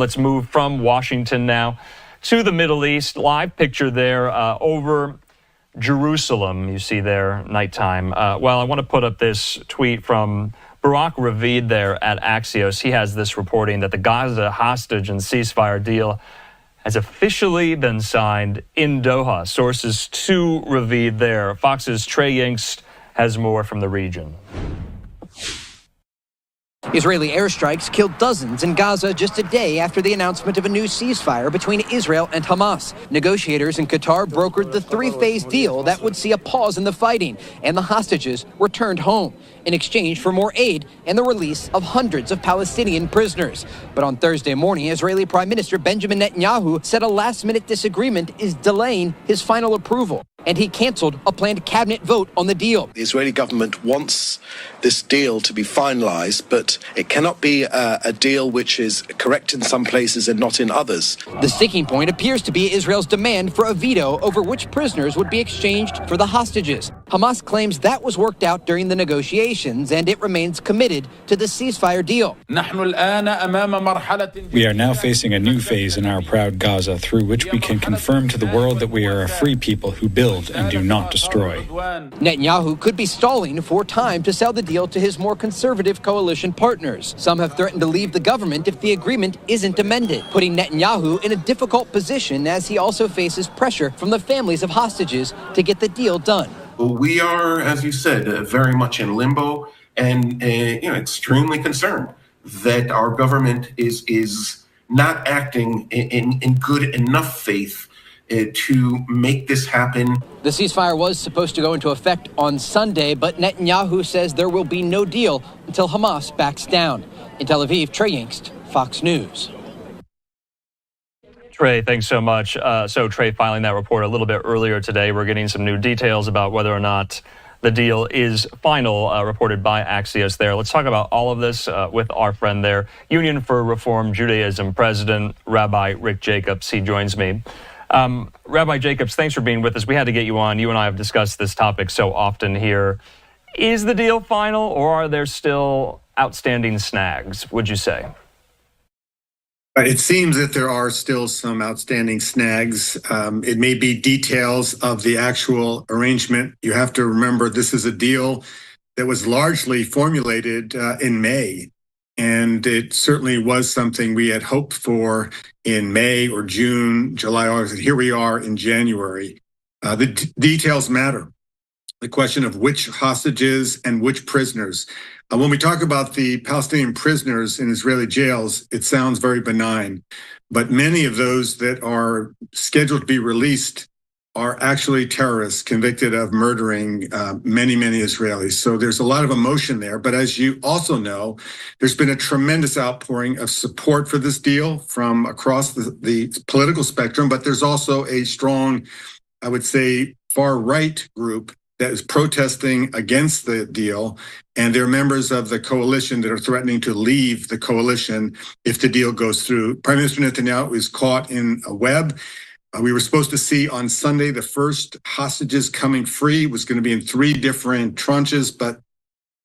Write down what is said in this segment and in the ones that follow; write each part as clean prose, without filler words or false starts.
let's move from Washington now to the Middle East. Live picture there over Jerusalem, you see there, nighttime. Well, I want to put up this tweet from Barak Ravid there at Axios. He has this reporting that the Gaza hostage and ceasefire deal has officially been signed in Doha. Sources to Ravid there. Fox's Trey Yingst has more from the region. Israeli airstrikes killed dozens in Gaza just a day after the announcement of a new ceasefire between Israel and Hamas. Negotiators in Qatar brokered the three-phase deal that would see a pause in the fighting and the hostages returned home in exchange for more aid and the release of hundreds of Palestinian prisoners. But on Thursday morning, Israeli Prime Minister Benjamin Netanyahu said a last-minute disagreement is delaying his final approval, and he canceled a planned cabinet vote on the deal. The Israeli government wants this deal to be finalized, but it cannot be a deal which is correct in some places and not in others. The sticking point appears to be Israel's demand for a veto over which prisoners would be exchanged for the hostages. Hamas claims that was worked out during the negotiations, and it remains committed to the ceasefire deal. We are now facing a new phase in our proud Gaza, through which we can confirm to the world that we are a free people who build and do not destroy. Netanyahu could be stalling for time to sell the deal to his more conservative coalition partners. Some have threatened to leave the government if the agreement isn't amended, putting Netanyahu in a difficult position as he also faces pressure from the families of hostages to get the deal done. We are, as you said, very much in limbo and extremely concerned that our government is not acting in good enough faith to make this happen. The ceasefire was supposed to go into effect on Sunday, but Netanyahu says there will be no deal until Hamas backs down. In Tel Aviv, Trey Yingst, Fox News. Trey, thanks so much. So Trey filing that report a little bit earlier today. We're getting some new details about whether or not the deal is final, reported by Axios there. Let's talk about all of this with our friend there, Union for Reform Judaism President Rabbi Rick Jacobs. He joins me. Rabbi Jacobs, thanks for being with us. We had to get you on. You and I have discussed this topic so often here. Is the deal final, or are there still outstanding snags, would you say? It seems that there are still some outstanding snags. It may be details of the actual arrangement. You have to remember this is a deal that was largely formulated in May. And it certainly was something we had hoped for in May or June, July, August. And here we are in January. The details matter. The question of which hostages and which prisoners. When we talk about the Palestinian prisoners in Israeli jails, it sounds very benign. But many of those that are scheduled to be released are actually terrorists convicted of murdering many Israelis. So there's a lot of emotion there. But as you also know, there's been a tremendous outpouring of support for this deal from across the political spectrum. But there's also a strong, I would say, far-right group that is protesting against the deal. And they're members of the coalition that are threatening to leave the coalition if the deal goes through. Prime Minister Netanyahu is caught in a web. We were supposed to see on Sunday the first hostages coming free. It was going to be in 3 different tranches, but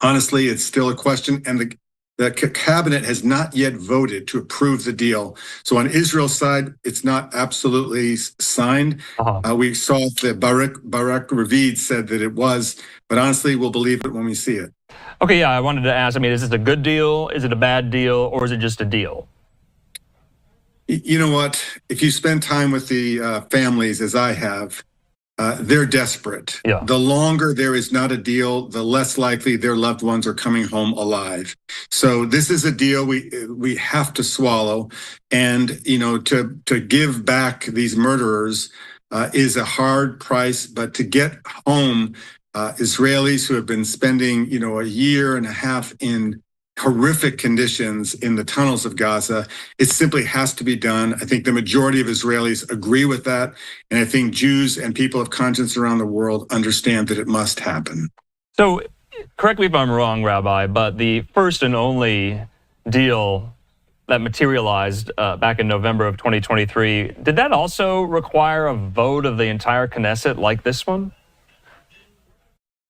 honestly, it's still a question. And the cabinet has not yet voted to approve the deal. So on Israel's side, it's not absolutely signed. We saw that Barak Ravid said that it was, but honestly, we'll believe it when we see it. Okay, yeah, I wanted to ask, is this a good deal? Is it a bad deal? Or is it just a deal? You know what? If you spend time with the families, as I have, they're desperate. Yeah. The longer there is not a deal, the less likely their loved ones are coming home alive. So this is a deal we have to swallow. And, to give back these murderers is a hard price. But to get home Israelis who have been spending, a year and a half in horrific conditions in the tunnels of Gaza, it simply has to be done. I think the majority of Israelis agree with that. And I think Jews and people of conscience around the world understand that it must happen. So, correct me if I'm wrong, Rabbi, but the first and only deal that materialized back in November of 2023, did that also require a vote of the entire Knesset like this one?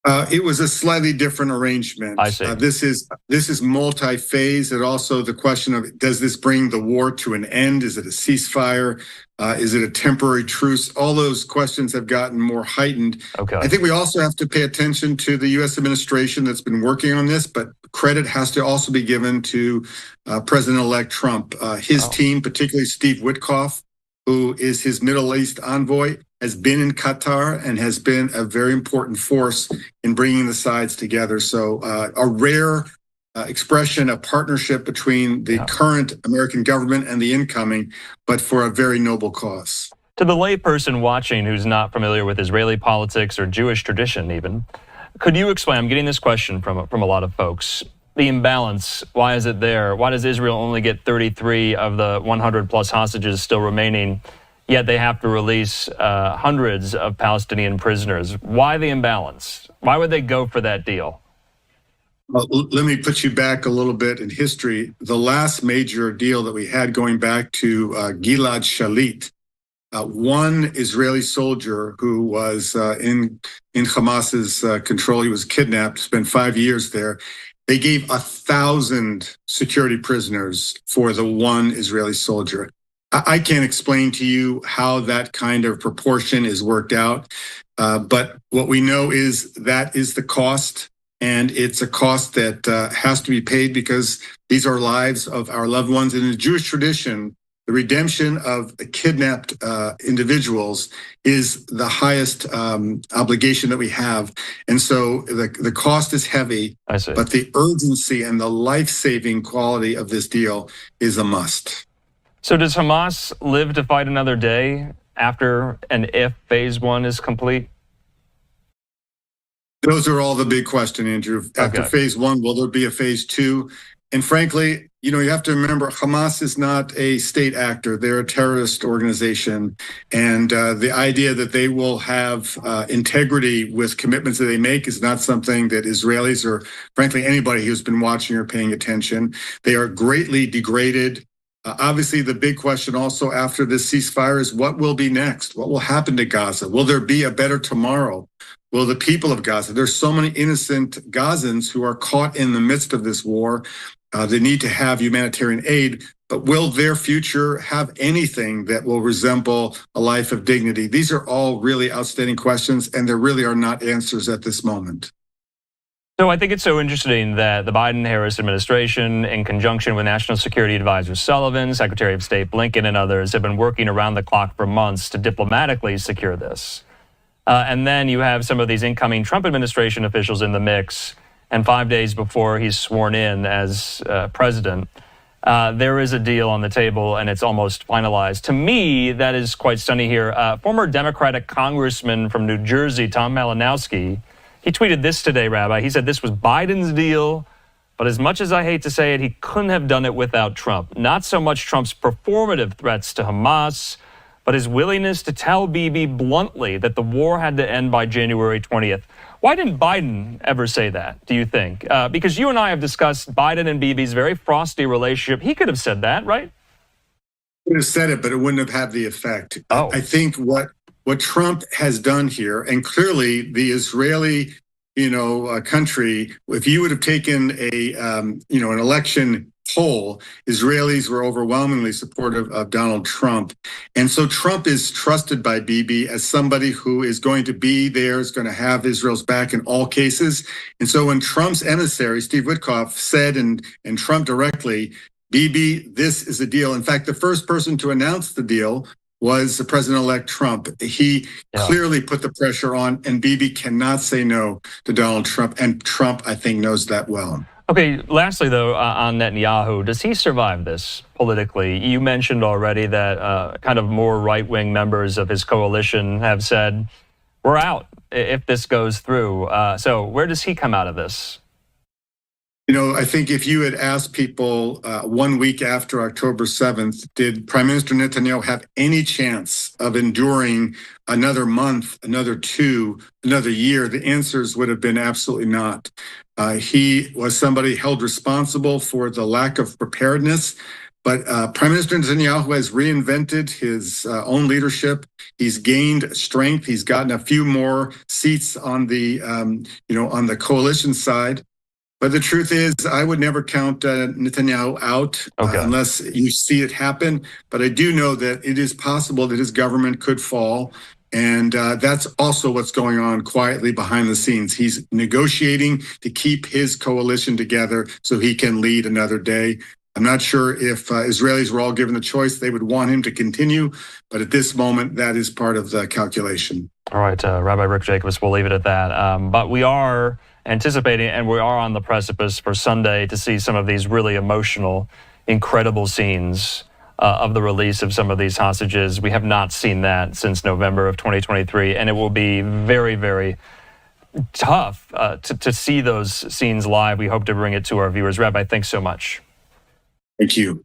It was a slightly different arrangement. I see. This is multi-phase. And also the question of, does this bring the war to an end? Is it a ceasefire? Is it a temporary truce? All those questions have gotten more heightened. Okay. I think we also have to pay attention to the U.S. administration that's been working on this, but credit has to also be given to President-elect Trump. His team, particularly Steve Witkoff, who is his Middle East envoy, has been in Qatar and has been a very important force in bringing the sides together. So a rare expression of partnership between the current American government and the incoming, but for a very noble cause. To the layperson watching who's not familiar with Israeli politics or Jewish tradition even, could you explain, I'm getting this question from a lot of folks, the imbalance, why is it there? Why does Israel only get 33 of the 100 plus hostages still remaining, yet they have to release hundreds of Palestinian prisoners? Why the imbalance? Why would they go for that deal? Well, let me put you back a little bit in history. The last major deal that we had going back to Gilad Shalit, one Israeli soldier who was in Hamas's control, he was kidnapped, spent 5 years there. They gave 1,000 security prisoners for the one Israeli soldier. I can't explain to you how that kind of proportion is worked out, but what we know is that is the cost, and it's a cost that has to be paid because these are lives of our loved ones. In the Jewish tradition, the redemption of kidnapped individuals is the highest obligation that we have. And so the cost is heavy, but the urgency and the life-saving quality of this deal is a must. So does Hamas live to fight another day after and if phase one is complete? Those are all the big questions, Andrew. After phase one, will there be a phase two? And frankly, you have to remember, Hamas is not a state actor. They're a terrorist organization. And the idea that they will have integrity with commitments that they make is not something that Israelis or, frankly, anybody who's been watching or paying attention. They are greatly degraded. Obviously, the big question also after this ceasefire is what will be next? What will happen to Gaza? Will there be a better tomorrow? Will the people of Gaza, there's so many innocent Gazans who are caught in the midst of this war. They need to have humanitarian aid, but will their future have anything that will resemble a life of dignity? These are all really outstanding questions, and there really are not answers at this moment. So I think it's so interesting that the Biden-Harris administration, in conjunction with National Security Advisor Sullivan, Secretary of State Blinken, and others, have been working around the clock for months to diplomatically secure this. And then you have some of these incoming Trump administration officials in the mix, and 5 days before he's sworn in as president, there is a deal on the table, and it's almost finalized. To me, that is quite stunning here. Former Democratic Congressman from New Jersey, Tom Malinowski, he tweeted this today, Rabbi. He said this was Biden's deal, but as much as I hate to say it, he couldn't have done it without Trump. Not so much Trump's performative threats to Hamas, but his willingness to tell Bibi bluntly that the war had to end by January 20th. Why didn't Biden ever say that, do you think? Because you and I have discussed Biden and Bibi's very frosty relationship. He could have said that, right? He could have said it, but it wouldn't have had the effect. I think what Trump has done here, and clearly the Israeli, country, if you would have taken an election poll, Israelis were overwhelmingly supportive of Donald Trump. And so Trump is trusted by Bibi as somebody who is going to be there, is going to have Israel's back in all cases. And so when Trump's emissary, Steve Witkoff, said, and Trump directly, Bibi, this is a deal. In fact, the first person to announce the deal was the President-elect Trump. He clearly put the pressure on, and Bibi cannot say no to Donald Trump. And Trump, I think, knows that well. Okay, lastly, though, on Netanyahu, does he survive this politically? You mentioned already that kind of more right-wing members of his coalition have said, we're out if this goes through. So where does he come out of this? I think if you had asked people 1 week after October 7th, did Prime Minister Netanyahu have any chance of enduring another month, another two, another year? The answers would have been absolutely not. He was somebody held responsible for the lack of preparedness But Prime Minister Netanyahu has reinvented his own leadership. He's gained strength. He's gotten a few more seats on the, on the coalition side. But the truth is, I would never count Netanyahu out unless you see it happen. But I do know that it is possible that his government could fall. And that's also what's going on quietly behind the scenes. He's negotiating to keep his coalition together so he can lead another day. I'm not sure if Israelis were all given the choice, they would want him to continue. But at this moment, that is part of the calculation. All right, Rabbi Rick Jacobs, we'll leave it at that. But we are anticipating, and we are on the precipice for Sunday to see some of these really emotional, incredible scenes of the release of some of these hostages. We have not seen that since November of 2023, and it will be very, very tough to see those scenes live. We hope to bring it to our viewers. Rabbi, thanks so much. Thank you.